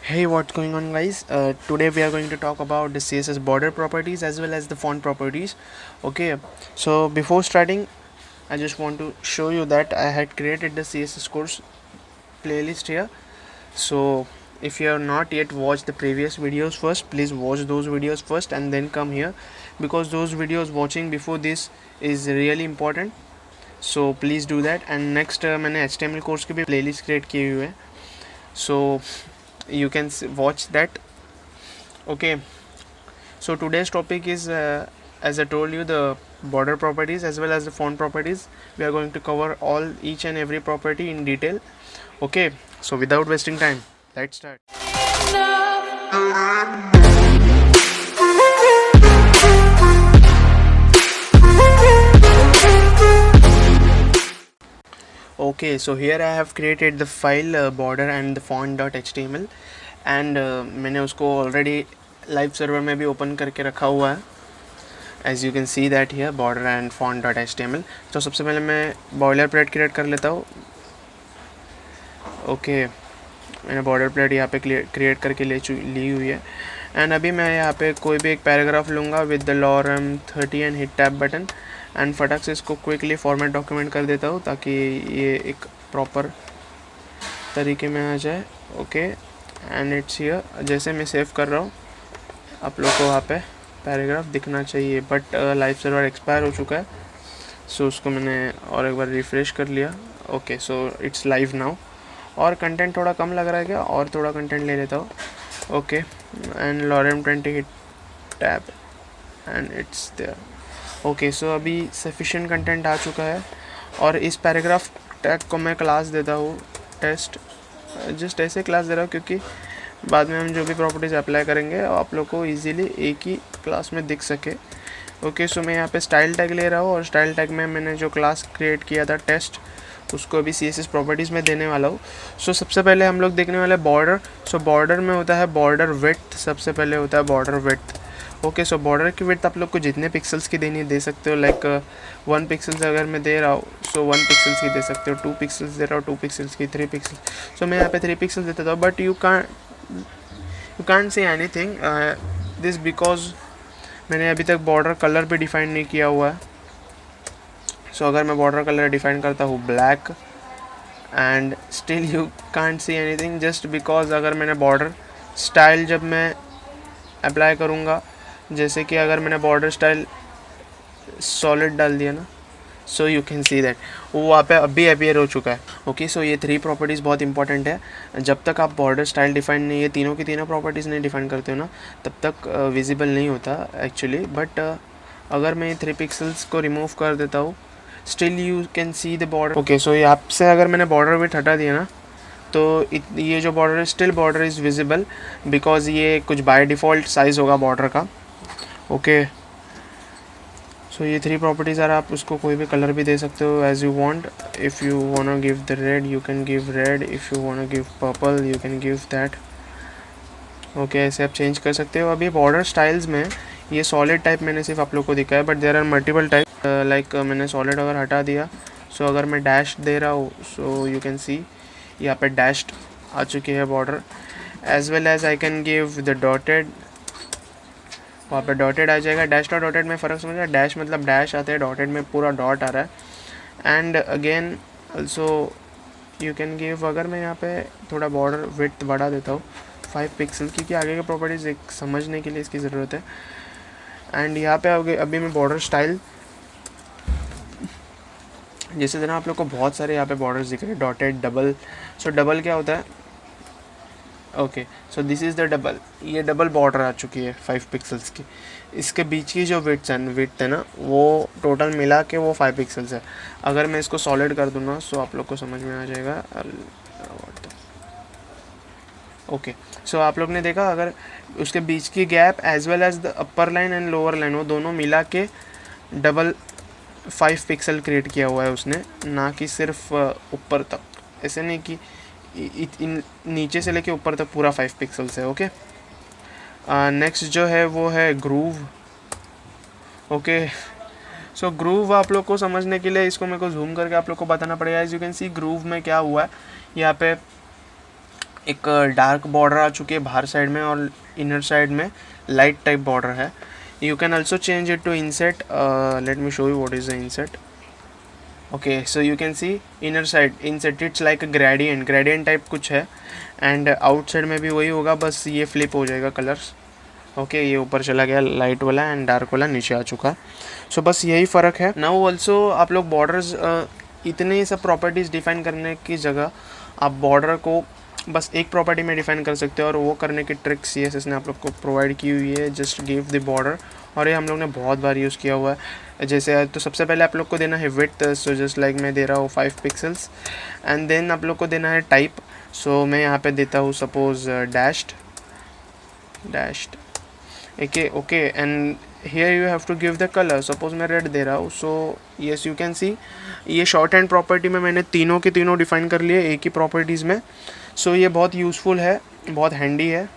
Hey, what's going on, guys? Today we are going to talk about the CSS border properties as well as the font properties. Okay, so before starting, I just want to show you that I had created the CSS course playlist here. So if you have not yet watched the previous videos first, please watch those videos first and then come here, because those videos watching before this is really important. So please do that. And next मैंने HTML course की भी playlist create की हुई है, so you can watch that. Okay, so today's topic is, as I told you, the border properties as well as the font properties. We are going to cover all each and every property in detail. Okay, so without wasting time, let's start. Okay, so here I have created the file border and the font.html, and मैंने उसको already live server में भी open करके रखा हुआ है. As you can see that here border and font.html. तो सबसे पहले मैं बॉयलर प्लेट क्रिएट कर लेता हूँ. ओके, मैंने बॉर्डर प्लेट यहाँ पे क्रिएट करके ली हुई है. एंड अभी मैं यहाँ पे कोई भी एक पैराग्राफ लूँगा with the lorem 30 and hit tab button, and फटक से इसको क्विकली फॉर्मेट डॉक्यूमेंट कर देता हूँ ताकि ये एक प्रॉपर तरीके में आ जाए. Okay, and it's here. जैसे मैं सेव कर रहा हूँ आप लोग को वहाँ पे पैराग्राफ दिखना चाहिए, बट लाइव सर्वर एक्सपायर हो चुका है, सो उसको मैंने और एक बार रिफ़्रेश कर लिया. Okay, so it's live now. और कंटेंट थोड़ा कम लग रहा है क्या, और थोड़ा कंटेंट ले लेता हूँ. Okay, and lorem 20 hit tab and it's there. Okay, so अभी सफिशिएंट कंटेंट आ चुका है. और इस पैराग्राफ टैग को मैं क्लास देता हूँ टेस्ट. जस्ट ऐसे क्लास दे रहा हूँ क्योंकि बाद में हम जो भी प्रॉपर्टीज़ अप्लाई करेंगे आप लोग को इजीली एक ही क्लास में दिख सके. ओके, सो मैं यहाँ पे स्टाइल टैग ले रहा हूँ, और स्टाइल टैग में मैंने जो क्लास क्रिएट किया था टेस्ट, उसको अभी CSS प्रॉपर्टीज़ में देने वाला हूँ. सो सबसे पहले हम लोग देखने वाले बॉर्डर. सो बॉर्डर में होता है बॉर्डर विड्थ. सबसे पहले होता है बॉर्डर विड्थ. ओके, सो बॉर्डर की विड्थ आप लोग को जितने पिक्सल्स की देनी दे सकते हो. लाइक 1 पिक्सल्स अगर मैं दे रहा हूँ सो 1 पिक्सल्स की दे सकते हो. 2 पिक्सल्स दे रहा हूँ 2 पिक्सल्स की. 3 पिक्सल्स, सो मैं यहाँ पे 3 पिक्सल्स देता था. But you can't say anything this because मैंने अभी तक बॉर्डर कलर भी डिफाइन नहीं किया हुआ है. सो अगर मैं बॉर्डर कलर डिफाइन करता हूँ black, and still you can't see anything just because अगर मैंने बॉर्डर स्टाइल जब मैं अप्लाई करूँगा, जैसे कि अगर मैंने बॉर्डर स्टाइल सॉलिड डाल दिया ना, सो यू कैन सी दैट वो वहाँ पे अभी अपीयर हो चुका है. ओके, सो ये 3 प्रॉपर्टीज़ बहुत इंपॉर्टेंट है. जब तक आप बॉर्डर स्टाइल डिफाइन नहीं, ये तीनों की तीनों प्रॉपर्टीज़ नहीं डिफाइन करते हो ना, तब तक विजिबल नहीं होता एक्चुअली. बट अगर मैं ये 3 पिक्सल्स को रिमूव कर देता हूँ, still you can see the border. Okay, so यहाँ से अगर मैंने बॉर्डर विड्थ हटा दिया ना, तो ये जो बॉर्डर है still border is visible, because ये कुछ बाय डिफ़ॉल्ट साइज़ होगा बॉर्डर का. ओके, सो ये 3 प्रॉपर्टीज़ आर. आप उसको कोई भी कलर भी दे सकते हो as you want. If you want give the red you can give red, if you want give purple you can give that. Okay, ऐसे आप चेंज कर सकते हो. अभी बॉर्डर स्टाइल्स में ये सॉलिड टाइप मैंने सिर्फ आप लोग को दिखा है, but there are multiple type. Like मैंने सॉलिड अगर हटा दिया, सो अगर मैं डैश दे रहा हूँ, सो यू कैन सी यहाँ पे डैश्ड आ चुकी है border. As well as I can give the dotted, वहाँ पे डॉटेड आ जाएगा. डैश और डॉटेड में फ़र्क समझ रहा है. डैश मतलब डैश आता है, डॉटेड में पूरा डॉट आ रहा है. And again also you can give, अगर मैं यहाँ पे थोड़ा बॉर्डर विड्थ बढ़ा देता हूँ 5 पिक्सल, क्योंकि आगे के प्रॉपर्टीज़ एक समझने के लिए इसकी ज़रूरत है. एंड यहाँ पे अभी मैं बॉर्डर स्टाइल, जैसे देना आप लोग को बहुत सारे यहाँ पे बॉर्डर्स दिख रहे हैं, डॉटेड, डबल. सो डबल क्या होता है? Okay, so this is the double. ये डबल बॉर्डर आ चुकी है 5 पिक्सल्स की. इसके बीच की जो विड्थ है ना, वो टोटल मिला के वो 5 पिक्सल्स है. अगर मैं इसको सॉलिड कर दूँ ना, सो आप लोग को समझ में आ जाएगा. ओके, सो आप लोग ने देखा, अगर उसके बीच की gap as well as the upper line and lower line, वो दोनों मिला के डबल 5 पिक्सल क्रिएट किया हुआ है उसने, ना कि सिर्फ ऊपर तक. ऐसे नहीं कि नीचे से लेके ऊपर तक पूरा 5 पिक्सल्स है. ओके, नेक्स्ट जो है वो है ग्रूव. ओके, सो ग्रूव आप लोग को समझने के लिए इसको मेरे को जूम करके आप लोग को बताना पड़ेगा. As you can see groove में क्या हुआ है, यहाँ पे एक डार्क बॉर्डर आ चुकी है बाहर साइड में और इनर साइड में लाइट टाइप बॉर्डर है. You can also change it to inset. Let me show you what is the inset. Okay, so you can see inner side inset it's like a gradient type कुछ है. And outside में भी वही होगा, बस ये flip हो जाएगा कलर्स. ओके, ये ऊपर चला गया लाइट वाला एंड डार्क वाला नीचे आ चुका. सो बस यही फ़र्क है. नाउ ऑल्सो आप लोग बॉर्डर्स इतने सब प्रॉपर्टीज़ डिफाइन करने की जगह आप बॉर्डर को बस एक प्रॉपर्टी में डिफाइन कर सकते हो, और वो करने की ट्रिक CSS ने आप लोग को प्रोवाइड की हुई है. जस्ट गिव द बॉर्डर, और ये हम लोग ने बहुत बार यूज़ किया हुआ है. जैसे तो सबसे पहले आप लोग को देना है विड्थ. सो जस्ट लाइक मैं दे रहा हूँ 5 पिक्सल्स. एंड देन आप लोग को देना है टाइप. सो मैं यहाँ पे देता हूँ suppose dashed. Okay and here you have to give the color. Suppose मैं रेड दे रहा हूँ. So yes you can see ये शॉर्ट हैंड प्रॉपर्टी में मैंने तीनों के तीनों डिफाइन कर लिए एक ही प्रॉपर्टीज़ में. सो ये बहुत यूज़फुल है, बहुत हैंडी है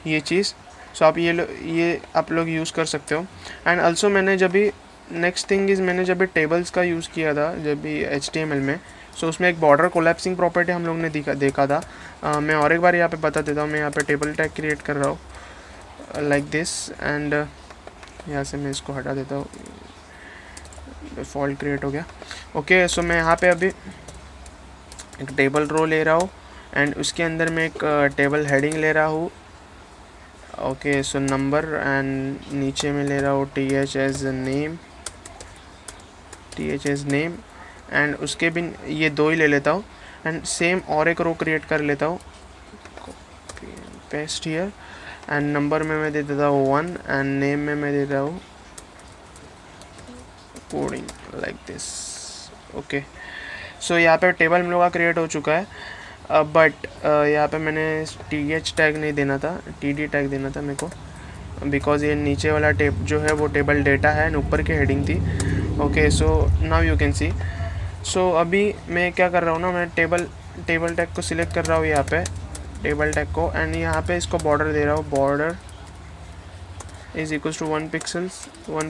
ये चीज़. सो आप ये आप लोग यूज़ कर सकते हो. एंड ऑल्सो मैंने जब भी नेक्स्ट थिंग इज़ मैंने जब भी टेबल्स का यूज़ किया था जब भी HTML में. सो उसमें एक बॉर्डर कोलैप्सिंग प्रॉपर्टी हम लोग ने देखा था. मैं और एक बार यहाँ पे बता देता हूँ. मैं यहाँ पे टेबल टैग क्रिएट कर रहा हूँ लाइक दिस. एंड यहाँ से मैं इसको हटा देता हूँ, डिफ़ॉल्ट क्रिएट हो गया. ओके, सो मैं यहाँ पे अभी एक टेबल रो ले रहा हूँ एंड उसके अंदर मैं एक टेबल हेडिंग ले रहा हूँ. ओके, सो नंबर एंड नीचे में ले रहा हूँ TH एज नेम. एंड उसके भी ये दो ही ले लेता हूँ. एंड सेम और एक रो क्रिएट कर लेता हूँ, पेस्ट हियर. एंड नंबर में मैं दे देता हूँ 1 एंड नेम में मैं दे रहा हूँ coding like this. Okay, so यहाँ पे टेबल हम लोग का क्रिएट हो चुका है. बट यहाँ पे मैंने TH टैग नहीं देना था, TD टैग देना था मेरे को, बिकॉज ये नीचे वाला टेब जो है वो टेबल डेटा है एंड ऊपर की हेडिंग थी. Okay, so now you can see. So अभी मैं क्या कर रहा हूँ ना, मैं टेबल टैग को सिलेक्ट कर रहा हूँ यहाँ पे टेबल टैग को. एंड यहाँ पे इसको बॉर्डर दे रहा हूँ. Border is equals to 1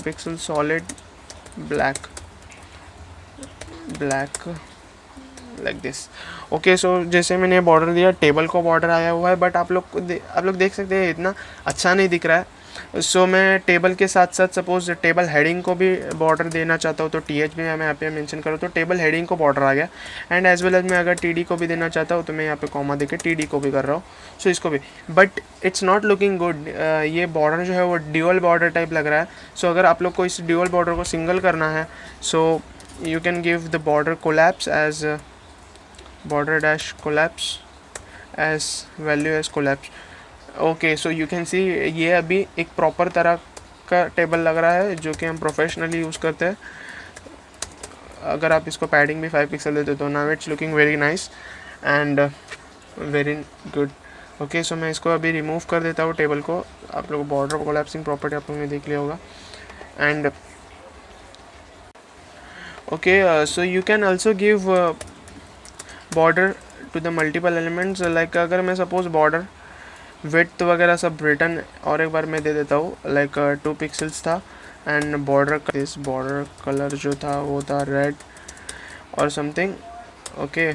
pixel solid black like this. Okay, so जैसे मैंने बॉर्डर दिया टेबल को बॉर्डर आया हुआ है, बट आप लोग देख सकते हैं इतना अच्छा नहीं दिख रहा है. सो मैं टेबल के साथ साथ सपोज टेबल हेडिंग को भी बॉर्डर देना चाहता हूँ तो TH भी मैं यहाँ पे मेंशन करूँ तो टेबल हेडिंग को बॉर्डर आ गया. एंड एज वेल एज मैं अगर TD को भी देना चाहता हूँ तो मैं यहाँ पे कॉमा देके TD को भी कर रहा हूँ. सो इसको भी, but it's not looking good. ये बॉर्डर जो है वो ड्यूअल बॉर्डर टाइप लग रहा है. सो अगर आप लोग को इस ड्यूअल बॉर्डर को सिंगल करना है so you can give the border collapse as border dash collapse as value as collapse. Okay, so you can see ये अभी एक प्रॉपर तरह का टेबल लग रहा है जो कि हम प्रोफेशनली यूज़ करते हैं. अगर आप इसको पैडिंग भी 5 पिक्सल देते तो now it's looking very nice and very good. Okay, so मैं इसको अभी रिमूव कर देता हूँ टेबल को. आप लोग बॉर्डर कोलैप्सिंग प्रॉपर्टी आप लोगों ने देख लिया होगा. And okay, so you can also give border to the multiple elements. Like अगर मैं सपोज बॉर्डर विड्थ वगैरह सब रिटर्न और एक बार मैं दे देता हूँ लाइक 2 पिक्सल्स था. एंड बॉर्डर कलर जो था वो था रेड और something. Okay,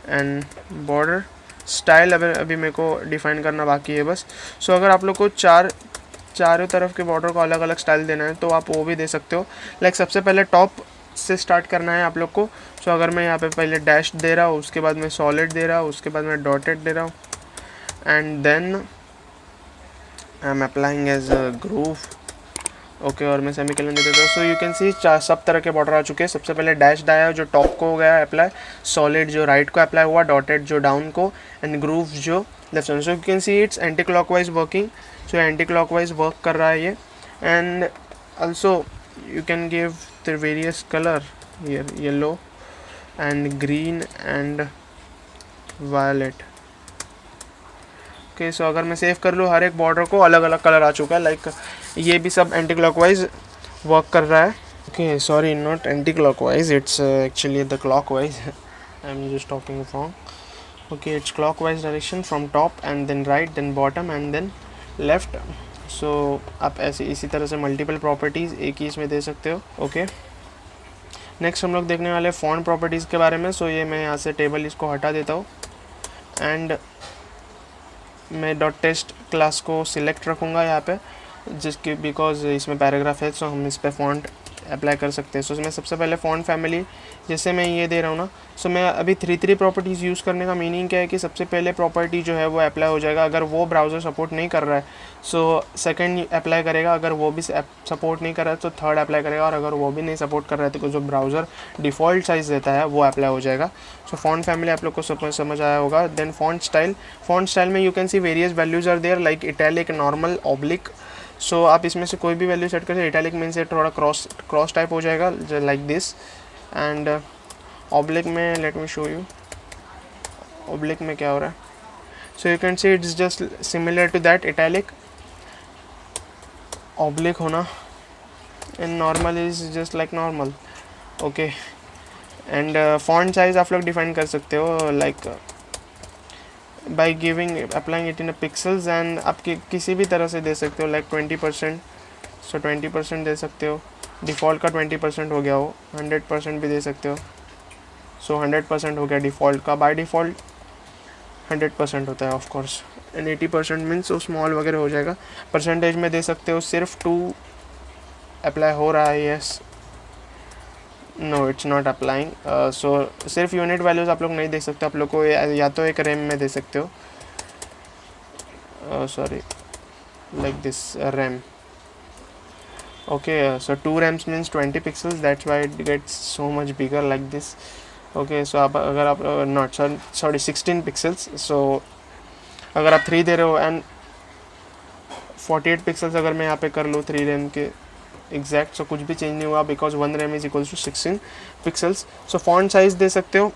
and border style अभी मेरे को डिफाइन करना बाकी है बस. सो अगर आप लोग को चारों तरफ के बॉर्डर को अलग अलग स्टाइल देना है तो आप वो भी दे सकते हो. लाइक सबसे पहले टॉप से स्टार्ट करना है आप लोग को. सो अगर मैं यहाँ पे पहले डैश दे रहा हूँ, उसके बाद मैं सॉलिड दे रहा हूँ, उसके बाद मैं डॉटेड दे रहा हूँ and then I am applying as a groove. Okay, और मैं सेमीकोलन दे देता हूँ. सो यू कैन सी सब तरह के बॉर्डर आ चुके हैं. सबसे पहले डैश आया जो टॉप को हो गया अप्लाई, सॉलिड जो राइट को अप्लाई हुआ, डॉटेड जो डाउन को एंड ग्रूव जो left. So you can see it's anti clockwise working. So anti clockwise work कर रहा है ये. And also you can give the various color here, yellow and green and violet. Okay, so अगर मैं save कर लूँ हर एक बॉर्डर को अलग अलग कलर आ चुका है. लाइक ये भी सब एंटी क्लॉकवाइज वर्क कर रहा है. Okay, sorry, not anti clockwise, it's actually the clockwise. I am just talking wrong. Okay, it's clockwise direction from top and then right then bottom and then left. So आप ऐसे इसी तरह से multiple properties एक ही इसमें दे सकते हो. Okay, next हम लोग देखने वाले फ़ॉन्ट प्रॉपर्टीज़ के बारे में. सो ये मैं यहाँ से टेबल इसको हटा देता हूँ एंड मैं डॉट टेस्ट क्लास को सिलेक्ट रखूँगा यहाँ पे, जिसकी बिकॉज इसमें पैराग्राफ है, सो हम इस पर फॉन्ट अप्लाई कर सकते हैं। सो मैं सबसे पहले फ़ॉन्ट फैमिली जैसे मैं ये दे रहा हूँ ना, सो मैं अभी 3 प्रॉपर्टीज़ यूज़ करने का मीनिंग क्या है कि सबसे पहले प्रॉपर्टी जो है वो अप्लाई हो जाएगा अगर वो ब्राउज़र सपोर्ट नहीं कर रहा है, सो सेकंड अप्लाई करेगा, अगर वो भी सपोर्ट नहीं कर रहा है तो थर्ड अप्लाई करेगा, और अगर वो भी नहीं सपोर्ट कर रहा है तो जो ब्राउज़र डिफ़ॉल्ट साइज़ देता है वो अप्लाई हो जाएगा। सो फॉन्ट फैमिली आप लोग को समझ आया होगा। देन फॉन्ट स्टाइल में you can see various values are there like italic, normal, oblique. So आप इसमें से कोई भी वैल्यू सेट कर, इटैलिक मीन्स ये थोड़ा क्रॉस टाइप हो जाएगा लाइक दिस, एंड ऑब्लिक में let me show you oblique में क्या हो रहा है। So you can see it's just similar to that italic, oblique होना, and normal is just like normal. Okay, and font size आप लोग डिफाइन कर सकते हो like by giving applying it in pixels, and आप किसी भी तरह से दे सकते हो लाइक 20%, सो 20% दे सकते हो, डिफ़ॉल्ट का 20% हो गया हो, 100% भी दे सकते हो, सो 100% हो गया डिफ़ॉल्ट का, बाय डिफ़ॉल्ट 100% होता है ऑफ कोर्स, एंड 80% मीन्स वो स्मॉल वगैरह हो जाएगा। परसेंटेज में दे सकते हो, सिर्फ 2 अप्लाई हो रहा है, yes, no it's not applying. So सिर्फ यूनिट वैल्यूज़ आप लोग नहीं दे सकते, आप लोग को या तो एक रैम में दे सकते हो, sorry like this rem. Okay, so 2 rems means 20 pixels, that's why it gets so much bigger like this. Okay, so आप अगर आप नॉट सॉरी 16 पिक्सल्स, सो अगर आप 3 दे रहे हो एंड 48 पिक्सल्स अगर मैं यहाँ पे कर लूँ 3 रैम के एग्जैक्ट, सो कुछ भी चेंज नहीं हुआ because 1 rem is equals to 16 pixels. So font size दे सकते हो,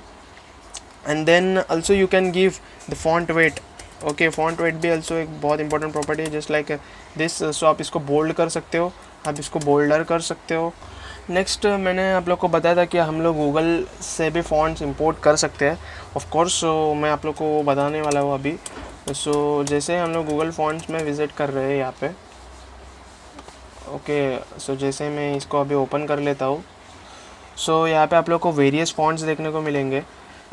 and then also you can give the font weight. Okay, font weight भी ऑल्सो एक बहुत इंपॉर्टेंट प्रॉपर्टी है जस्ट लाइक दिस। सो आप इसको बोल्ड कर सकते हो, आप इसको बोल्डर कर सकते हो। नेक्स्ट मैंने आप लोग को बताया था कि हम लोग गूगल से भी फॉन्ट्स इंपोर्ट कर सकते हैं ऑफ कोर्स, सो मैं आप लोग को बताने वाला हूँ अभी। सो जैसे हम लोग गूगल फॉन्ट्स में विज़िट कर रहे हैं यहाँ पे, ओके, सो जैसे मैं इसको अभी ओपन कर लेता हूँ, सो यहाँ पे आप लोग को वेरियस फॉन्ट्स देखने को मिलेंगे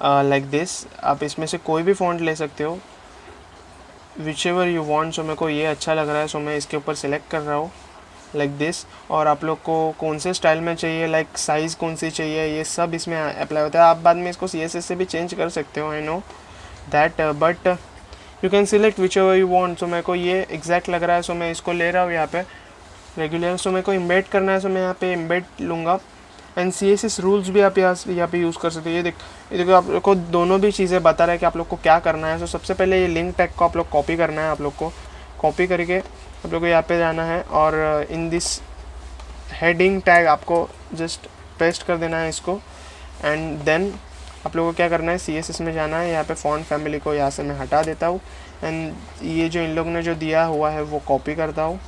लाइक दिस। आप इसमें से कोई भी फॉन्ट ले सकते हो which ever you want. So मेरे को ये अच्छा लग रहा है, सो मैं इसके ऊपर सेलेक्ट कर रहा हूँ लाइक दिस, और आप लोग को कौन से स्टाइल में चाहिए, लाइक साइज़ कौन सी चाहिए, ये सब इसमें अप्लाई होता है। आप बाद में इसको CSS से भी चेंज कर सकते हो, I know that, but you can select whichever you want. So मेरे को ये एग्जैक्ट लग रहा है, सो मैं इसको ले रहा हूँ यहाँ पे रेगुलर। सो मेरे को इम्बेड करना है, सो मैं यहाँ पे इम्बेड लूँगा, एंड CSS रूल्स भी आप यहाँ पे यूज़ कर सकते हो। ये देखो आप लोग को दोनों भी चीज़ें बता रहा है कि आप लोग को क्या करना है। सो सबसे पहले ये लिंक टैग को आप लोग कॉपी करना है, आप लोग को कॉपी करके आप लोग को यहाँ पे जाना है, और इन दिस हेडिंग टैग आपको जस्ट पेस्ट कर देना है इसको, एंड देन आप लोगों को क्या करना है, CSS में जाना है, यहाँ पे फॉन्ट फैमिली को यहाँ से मैं हटा देता हूँ, एंड ये जो इन लोगों ने जो दिया हुआ है वो कॉपी करता हूँ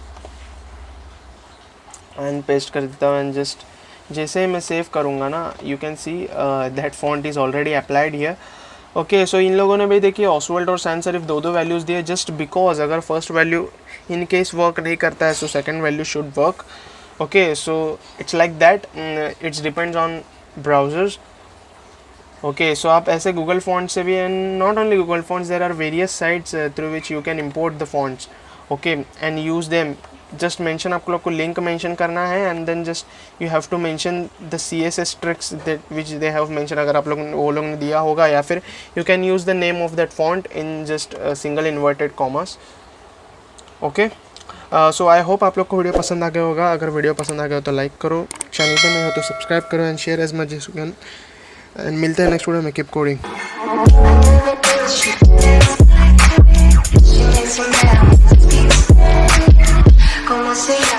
एंड पेस्ट कर देता हूँ, एंड जस्ट जैसे मैं सेव करूँगा ना, you can see that font is already applied here. Okay, so इन लोगों ने भी देखिए ऑसवर्ल्ड और सैंस सेरिफ 2 वैल्यूज़ दिए, जस्ट बिकॉज अगर first value in case work नहीं करता है, so second value should work. Okay, so it's like that, it's depends on browsers. Okay, so आप ऐसे गूगल फॉन्ट से भी, and not only Google fonts, there are various sites through which you can import the fonts, okay, and use them. Just mention आप लोग को link mention करना है, and then just you have to mention the CSS tricks that which they have mention, अगर आप लोग वो लोग ने दिया होगा, या फिर you can use the name of that font in just single inverted commas. Okay, so I hope आप लोग को वीडियो पसंद आ गया होगा। अगर वीडियो पसंद आ गया हो तो लाइक करो, चैनल पे नहीं हो तो सब्सक्राइब करो, and share as much as you can, and मिलते हैं नेक्स्ट वीडियो में। Keep coding. Como se llama?